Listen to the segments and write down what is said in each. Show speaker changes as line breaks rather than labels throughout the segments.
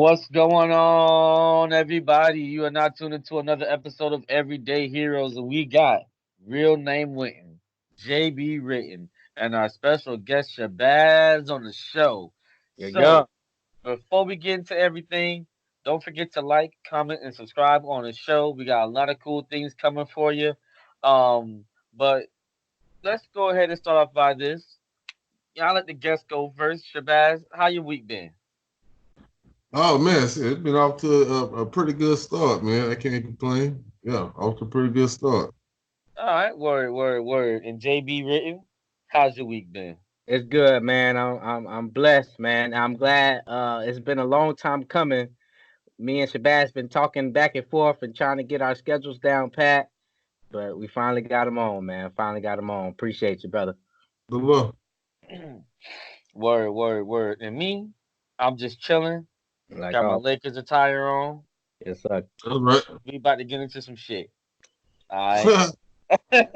What's going on, everybody? You are not tuned into another episode of Everyday Heroes, and we got real name Wynton, JB Written, and our special guest Shabazz on the show.
Yeah,
So,
yeah.
before we get into everything, don't forget to like, comment, and subscribe on the show. We got a lot of cool things coming for you. But let's go ahead and start off by this. Yeah, I'll let the guest go first. Shabazz, how your week been?
Oh man, it's been off to a pretty good start, man. I can't complain. Yeah, off to a pretty good start.
All right, word, word, word. And JB Written, how's your week been?
It's good, man. I'm blessed, man. I'm glad. It's been a long time coming. Me and Shabazz been talking back and forth and trying to get our schedules down pat, but we finally got them on, man. Finally got them on. Appreciate you, brother.
The love.
Word, word, word. And me, I'm just chilling.
Like,
Got my
oh,
Lakers attire on.
yes, sir.
That's right.
We about to get into some shit. All right.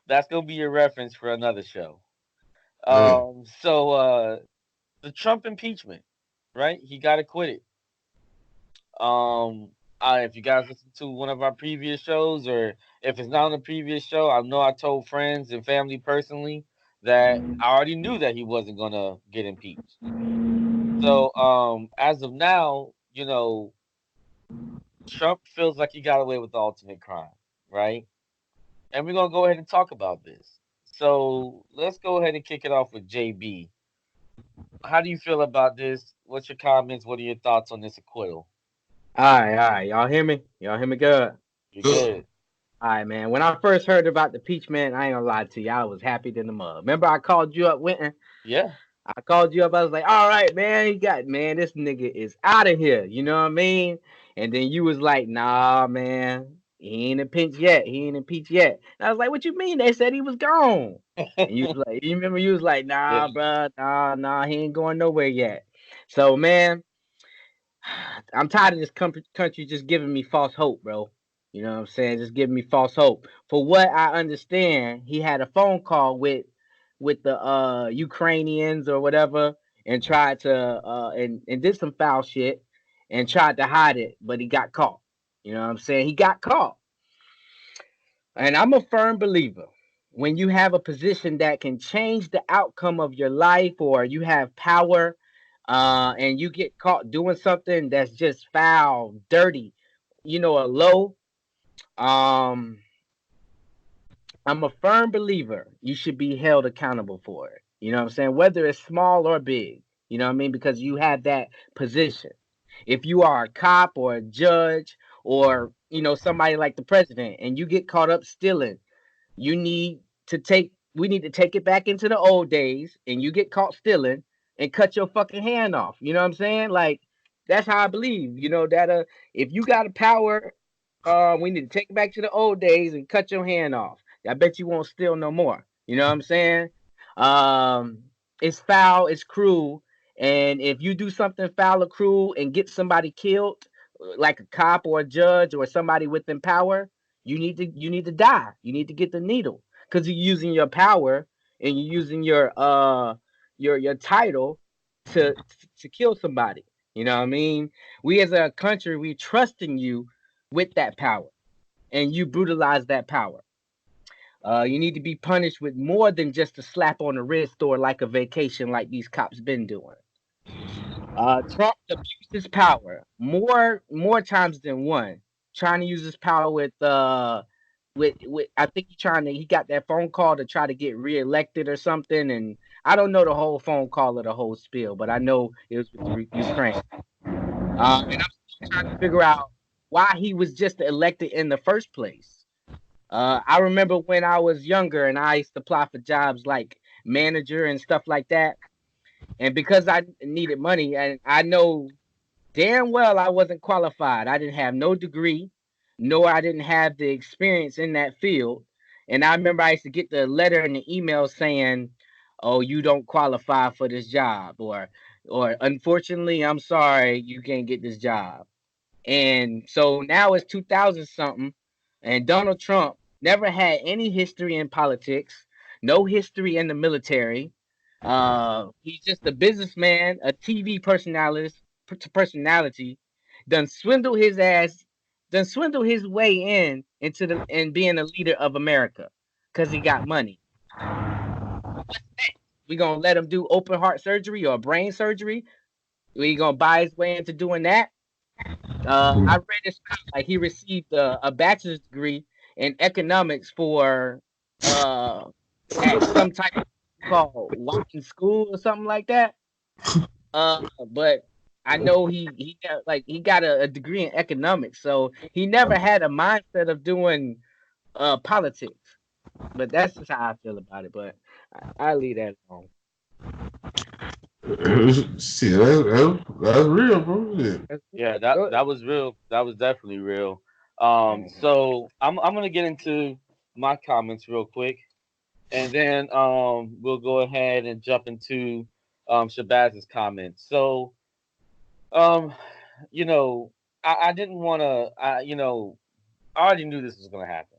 That's gonna be a reference for another show.
Man.
So the Trump impeachment, right? He got acquitted. If you guys listen to one of our previous shows, or if it's not on the previous show, I know I told friends and family personally that I already knew that he wasn't gonna get impeached. So, as of now, Trump feels like he got away with the ultimate crime, right? And we're gonna go ahead and talk about this. So let's go ahead and kick it off with JB. How do you feel about this? What's your comments? What are your thoughts on this acquittal?
All right. Y'all hear me? Y'all hear me good?
You're
Good.
good.
All right, man. When I first heard about the impeachment, I ain't gonna lie to you. I was happy than the mug. Remember, I called you up, Winton.
Yeah.
I called you up. I was like, all right, man, man, this nigga is out of here. You know what I mean? And then you was like, nah, man, he ain't impeached yet. He ain't impeached yet. And I was like, what you mean? They said he was gone. And you was like, you remember you was like,
Yeah.
nah, bruh, nah, he ain't going nowhere yet. So, man, I'm tired of this country just giving me false hope, bro. You know what I'm saying? Just giving me false hope. For what I understand, he had a phone call with the Ukrainians or whatever and tried to and did some foul shit and tried to hide it, but he got caught. You know what I'm saying? He got caught. And I'm a firm believer when you have a position that can change the outcome of your life or you have power and you get caught doing something that's just foul, dirty, a low. Um, I'm a firm believer you should be held accountable for it. You know what I'm saying? Whether it's small or big, you know what I mean? Because you have that position. If you are a cop or a judge or, somebody like the president and you get caught up stealing, you need we need to take it back into the old days and you get caught stealing and cut your fucking hand off. You know what I'm saying? Like, that's how I believe, that if you got a power, we need to take it back to the old days and cut your hand off. I bet you won't steal no more. You know what I'm saying? Um, it's foul, it's cruel, and if you do something foul or cruel and get somebody killed, like a cop or a judge or somebody within power, you need to die. You need to get the needle because you're using your power and you're using your title to to kill somebody. You know what I mean? We as a country, we trust in you with that power, and you brutalize that power. You need to be punished with more than just a slap on the wrist or like a vacation, like these cops been doing. Trump abused his power more times than one, trying to use his power with I think he got that phone call to try to get reelected or something, and I don't know the whole phone call or the whole spiel, but I know it was with the Ukraine. And I'm still trying to figure out why he was just elected in the first place. I remember when I was younger and I used to apply for jobs like manager and stuff like that. And because I needed money, and I know damn well I wasn't qualified. I didn't have no degree, nor I didn't have the experience in that field. And I remember I used to get the letter and the email saying, "Oh, you don't qualify for this job," or "Unfortunately, I'm sorry, you can't get this job." And so now it's 2000 something, and Donald Trump never had any history in politics, no history in the military. He's just a businessman, a TV personality, personality, done swindle his ass, done swindle his way into the and being a leader of America because he got money. We gonna let him do open heart surgery or brain surgery? We gonna buy his way into doing that? I read this like he received a bachelor's degree in economics for at some type of called Watson School or something like that. But I know he got a degree in economics, so he never had a mindset of doing politics. But that's just how I feel about it. But I leave that alone.
Shit, that's real, bro.
Yeah, that was real. That was definitely real. So I'm gonna get into my comments real quick, and then we'll go ahead and jump into Shabazz's comments. So um, you know, I didn't want to. I already knew this was gonna happen.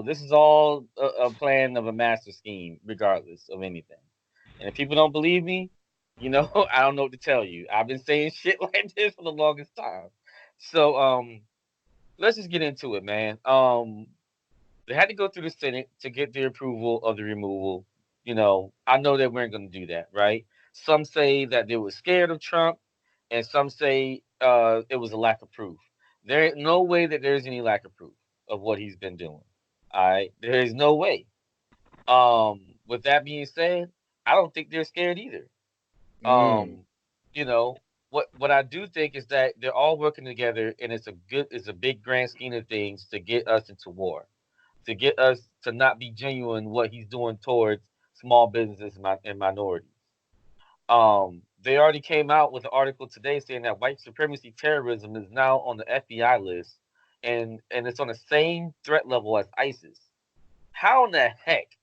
This is all a plan of a master scheme, regardless of anything. And if people don't believe me, I don't know what to tell you. I've been saying shit like this for the longest time. So let's just get into it, man. They had to go through the Senate to get the approval of the removal. I know they weren't going to do that, right? Some say that they were scared of Trump, and some say it was a lack of proof. There ain't no way that there's any lack of proof of what he's been doing. All right, there is no way. With that being said, I don't think they're scared either.
Mm.
You know, what I do think is that they're all working together, and it's a big grand scheme of things to get us into war, to get us to not be genuine what he's doing towards small businesses and minorities. They already came out with an article today saying that white supremacy terrorism is now on the FBI list, and it's on the same threat level as ISIS. How in the heck?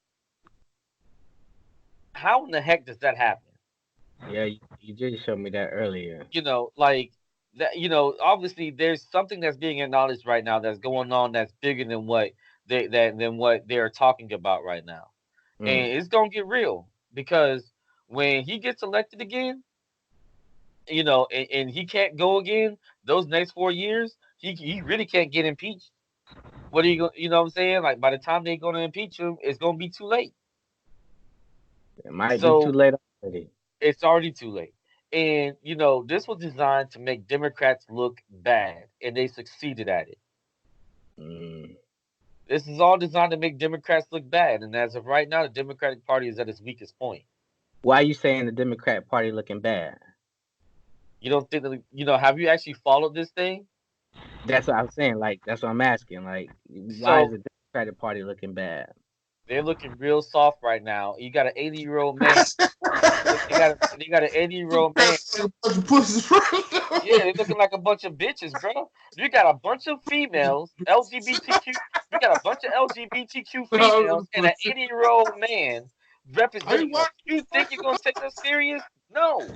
How in the heck does that happen?
Yeah, you did show me that earlier.
Like that. Obviously, there's something that's being acknowledged right now that's going on that's bigger than what they're talking about right now,
Mm.
and it's gonna get real because when he gets elected again, and he can't go again those next 4 years, he really can't get impeached. What are you going? You know what I'm saying? Like by the time they're going to impeach him, it's gonna be too late.
It might be too
So
late already.
it's already too late. And this was designed to make Democrats look bad, and they succeeded at it.
Mm.
This is all designed to make Democrats look bad, and as of right now, the Democratic Party is at its weakest point.
Why are you saying the Democrat Party looking bad?
You don't think that have you actually followed this thing?
That's what I'm saying. Like that's what I'm asking. Like, why is
So
the Democratic Party looking bad?
they're looking real soft right now. You got an 80-year-old man. They got an 80-year-old man. Yeah, they're looking like a bunch of bitches, bro. You got a bunch of females, LGBTQ. You got a bunch of LGBTQ females and an 80-year-old man representing us. You think you're gonna take us serious? No.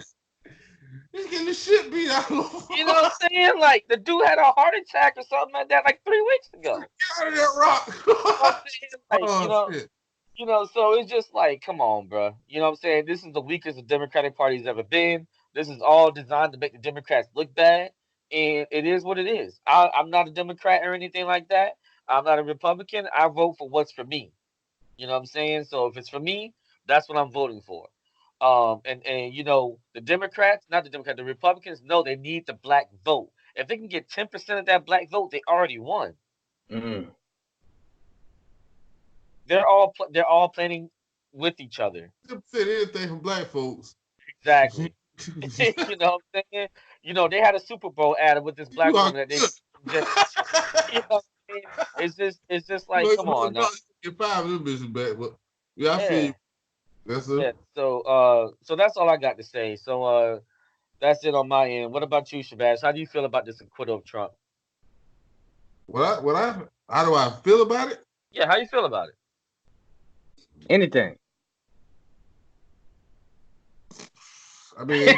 He's getting the shit beat out of him.
You know what I'm saying? Like the dude had a heart attack or something like that, like 3 weeks ago.
Get out of that rock.
You know what I'm saying? Like,
Shit.
So it's just like, come on, bro. You know what I'm saying? This is the weakest the Democratic Party's ever been. This is all designed to make the Democrats look bad, and it is what it is. I'm not a Democrat or anything like that. I'm not a Republican. I vote for what's for me. You know what I'm saying? So if it's for me, that's what I'm voting for. And the Democrats, not the Democrats, the Republicans, no, they need the black vote. If they can get 10% of that black vote, they already won.
Mm.
They're all planning with each other.
Said anything from black folks.
Exactly. You know what I'm saying? They had a Super Bowl ad with this black woman that they just, what I'm saying? It's just like, come on now.
Get 5 of them bitches back, but yeah, I feel
Yeah.
you. That's it.
Yeah. So that's all I got to say. So that's it on my end. What about you, Shabazz? How do you feel about this acquittal of Trump?
How do I feel about it?
Yeah, how you feel about it?
Anything.
I mean,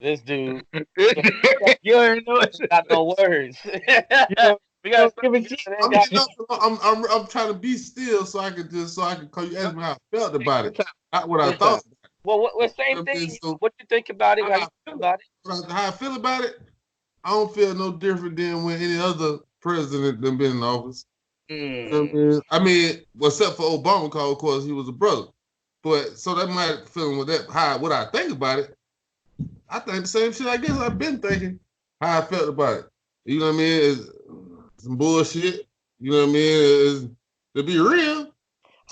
This dude
You already know it.
got no words. We got.
I'm trying to be still so I can call you ask me how I felt about it. Not what I thought.
Well, what
You
same
know what I mean?
thing?
So
What you think about it?
how
How
I
you feel
feel,
about it?
how I feel about it, I don't feel no different than when any other president that been in office. You know
Mm.
what I mean? Well, except for Obama, cause of course he was a brother. But so that might feeling with that how what I think about it. I think the same shit. I guess I've been thinking how I felt about it. You know what I mean? It's some bullshit. You know what I mean? To be real,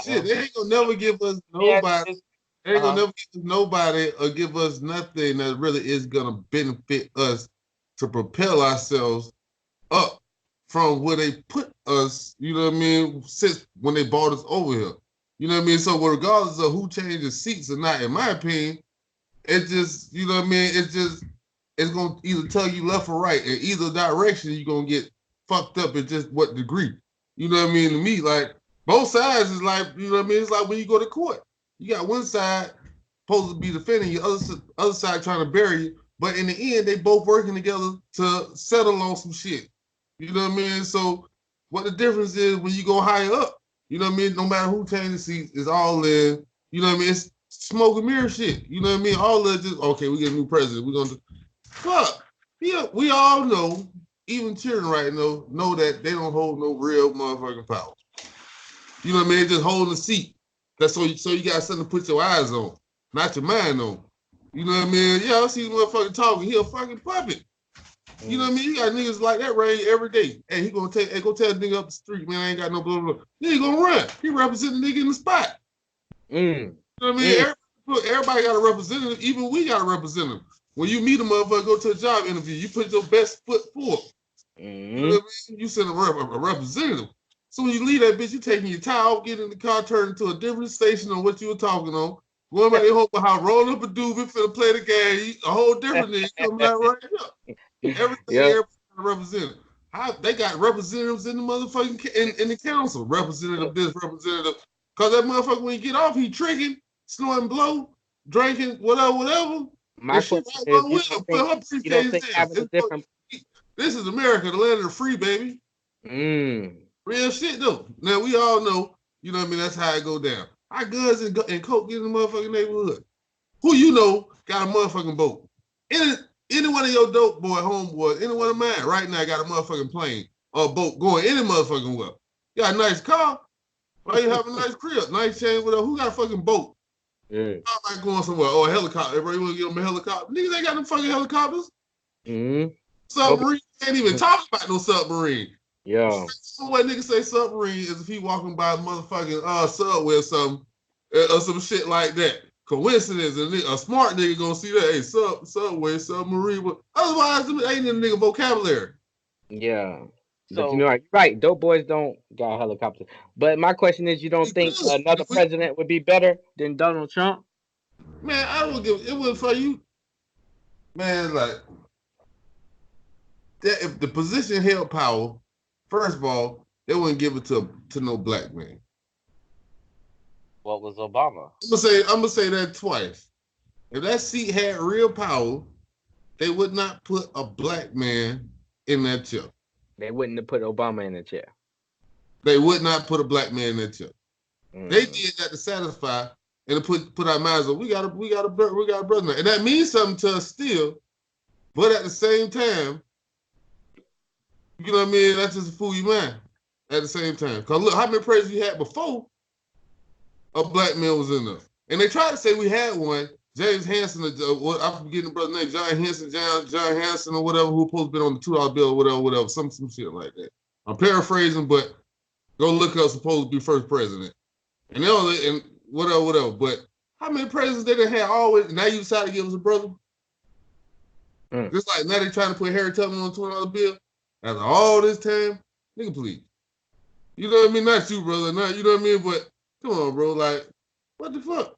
shit,
Um,
they ain't gonna never give us
Let me ask
nobody.
you this.
They ain't gonna
Uh-huh.
never give us nobody or give us nothing that really is gonna benefit us to propel ourselves up from where they put us, you know what I mean, since when they brought us over here. You know what I mean? So regardless of who changes seats or not, in my opinion, it just, you know what I mean, it's gonna either tell you left or right. In either direction, you're gonna get fucked up in just what degree. You know what I mean? To me, like both sides is like, you know what I mean? It's like when you go to court. You got one side supposed to be defending you, other side trying to bury you. But in the end, they both working together to settle on some shit. You know what I mean? So what the difference is when you go higher up, you know what I mean? No matter who changes seats, it's all in, you know what I mean? It's smoke and mirror shit. You know what I mean? All of just, okay, we get a new president. We're gonna do fuck. Yeah, we all know, even children right now, know that they don't hold no real motherfucking power. You know what I mean? Just holding the seat. That's so you got something to put your eyes on, not your mind on. You know what I mean? Yeah, I see the motherfucker talking. He a fucking puppet. You know what I mean? You got niggas like that right every day. Hey, he gonna take, hey, go tell the nigga up the street, man, I ain't got no blah, blah, blah. Then he gonna run. He represent the nigga in the spot.
Mm.
You know what I mean?
Mm.
Everybody got a representative. Even we got a representative. When you meet a motherfucker, go to a job interview, you put your best foot forward. You know
Mm.
what I mean? You send a representative. So when you leave that bitch, you taking your tie off, get in the car, turn into a different station on what you were talking on. Going back to your home, how rolling up a doobie, finna play the game, a whole different thing coming out right now. Everything
Yep.
everybody represented. How they got representatives in the motherfucking in the council. Representative this, representative. Cause that motherfucker when he get off, he tricking, snorting blow, drinking, whatever, whatever.
My
And she
question
right
is,
along with him, put her
you don't
briefcase
think
down.
having a different
This is America, the land of the free, baby.
mm.
Real shit though. Now we all know, you know what I mean, that's how it go down. Our guns and coke get in the motherfucking neighborhood. Who you know got a motherfucking boat? Any one of your dope boy, homeboys, any one of mine right now got a motherfucking plane or a boat going any motherfucking well. You got a nice car. Why you have a nice crib, nice chain, whatever. Who got a fucking boat?
Yeah.
I'm like going somewhere. Oh, a helicopter. Everybody want to get on a helicopter. Niggas ain't got no fucking helicopters.
Mm. Nobody.
Submarine. Can't even talk about no submarine.
Yeah.
The way niggas say submarine is if he walking by a motherfucking subway or something, or some shit like that. Coincidence, and a smart nigga gonna see that. Hey, subway, submarine. But otherwise, it ain't in the nigga vocabulary.
Yeah. But you know,
So
you're right. Dope boys don't got helicopters. But my question is, you don't
We
think
could.
another president would be better than Donald Trump?
Man, I don't give it was for you. Man, like that if the position held power, first of all, they wouldn't give it to no black man.
what was Obama?
I'm gonna say that twice. If that seat had real power, they would not put a black man in that chair.
They wouldn't have put Obama in the chair.
They would not put a black man in that chair. They
Mm.
did that to satisfy and to put our minds on. We got a brother, and that means something to us still. But at the same time, you know what I mean. That's just a fool your mind. At the same time, cause look how many presidents you had before a black man was in there, and they tried to say we had one. James Hansen, I'm forgetting the brother's name, John Hanson, John Hanson, or whatever, who supposed to be on the $2 bill, whatever, some shit like that. I'm paraphrasing, but go look up supposed to be first president. And they only and whatever. But how many presidents they done had always? Now you decide to give us a brother.
Mm.
Just like now they trying to put Harry Tubman on $20 bill. After all this time, nigga, please. You know what I mean? Not you, brother. Not you know what I mean. But come on, bro. Like, what the fuck?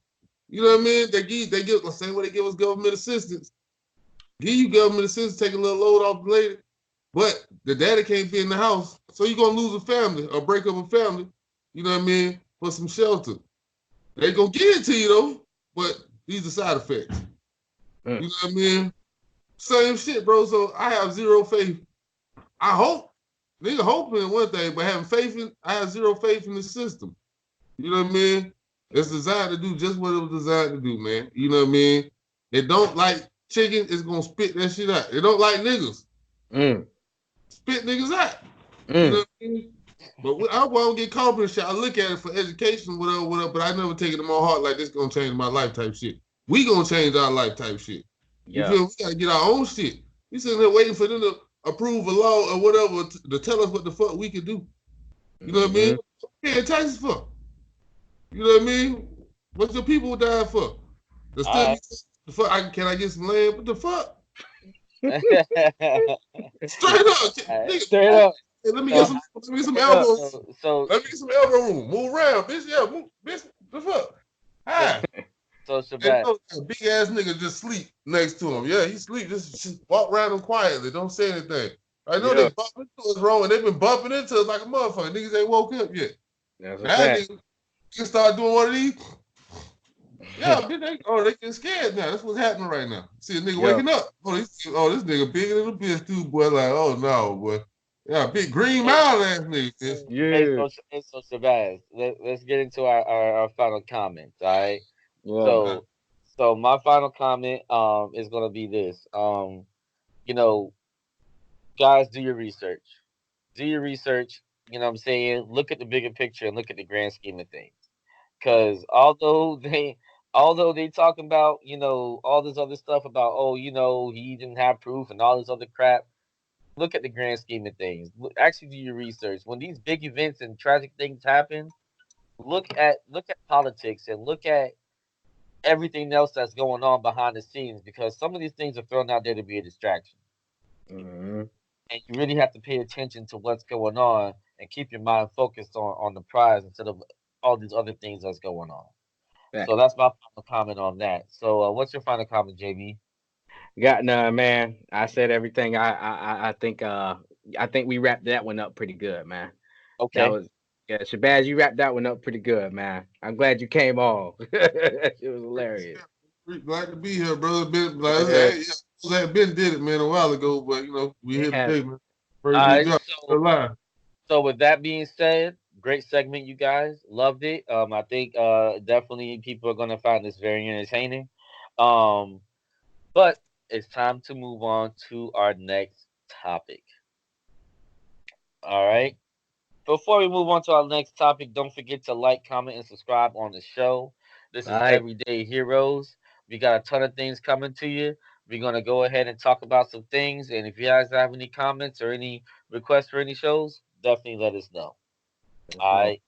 You know what I mean? They give the same way they give us government assistance. Give you government assistance, take a little load off the lady. But the daddy can't be in the house, so you're gonna lose a family or break up a family. You know what I mean? For some shelter. They gonna give it to you though, but these are side effects.
Mm.
You know what I mean? Same shit, bro. So I have zero faith. I hope. Nigga hoping in one thing, but having faith in I have zero faith in the system. You know what I mean? It's designed to do just what it was designed to do, man. You know what I mean? It don't like chicken, it's gonna spit that shit out. It don't like niggas. Spit niggas out. You know what I mean? But I won't get caught in shit. I look at it for education, whatever, but I never take it to my heart like this gonna change my life type shit. We gonna change our life type shit. You feel me? We gotta get our own shit. We sitting there waiting for them to approve a law or whatever to tell us what the fuck we can do. You know what I mean? Yeah, taxes for. You know what I mean? What's your people dying for? The fuck? Can I get some land? What the fuck? Straight up, nigga.
Straight up.
Hey, let me get some elbows. Let me get some elbow room. Move around, bitch. Yeah, move, bitch. The fuck? Hi.
So Shabazz,
a big ass nigga just sleep next to him. Yeah, he sleep. Just walk around him quietly. Don't say anything. I know they bumping into us wrong, and they've been bumping into us like a motherfucker. Niggas ain't woke up yet.
That's
now niggas start doing one of these. Yeah, they getting scared now. That's what's happening right now. See a nigga waking up. This nigga bigger than a bitch too, boy. Like, oh no, boy. Yeah, big green mile ass nigga.
Yeah. Hey, so Shabazz, let's get into our final comments. All right. Yeah. So my final comment is gonna be this. You know, guys, do your research. Do your research. You know what I'm saying? Look at the bigger picture and look at the grand scheme of things. Because although they talking about, all this other stuff about, he didn't have proof and all this other crap, look at the grand scheme of things. Actually do your research. When these big events and tragic things happen, look at politics and look at everything else that's going on behind the scenes, because some of these things are thrown out there to be a distraction. And you really have to pay attention to what's going on and keep your mind focused on the prize instead of all these other things that's going on. Right. So that's my final comment on that. So what's your final comment, JB?
Got none, man. I said everything. I think we wrapped that one up pretty good, man.
Okay.
Shabazz, you wrapped that one up pretty good, man. I'm glad you came on. It was hilarious.
Glad to be here, brother. Ben did it, man, a while ago, but we here today, man.
So with that being said, great segment, you guys. Loved it. I think definitely people are gonna find this very entertaining. But it's time to move on to our next topic. All right. Before we move on to our next topic, don't forget to like, comment, and subscribe on the show. This is Everyday Heroes. We got a ton of things coming to you. We're going to go ahead and talk about some things. And if you guys have any comments or any requests for any shows, definitely let us know. All right.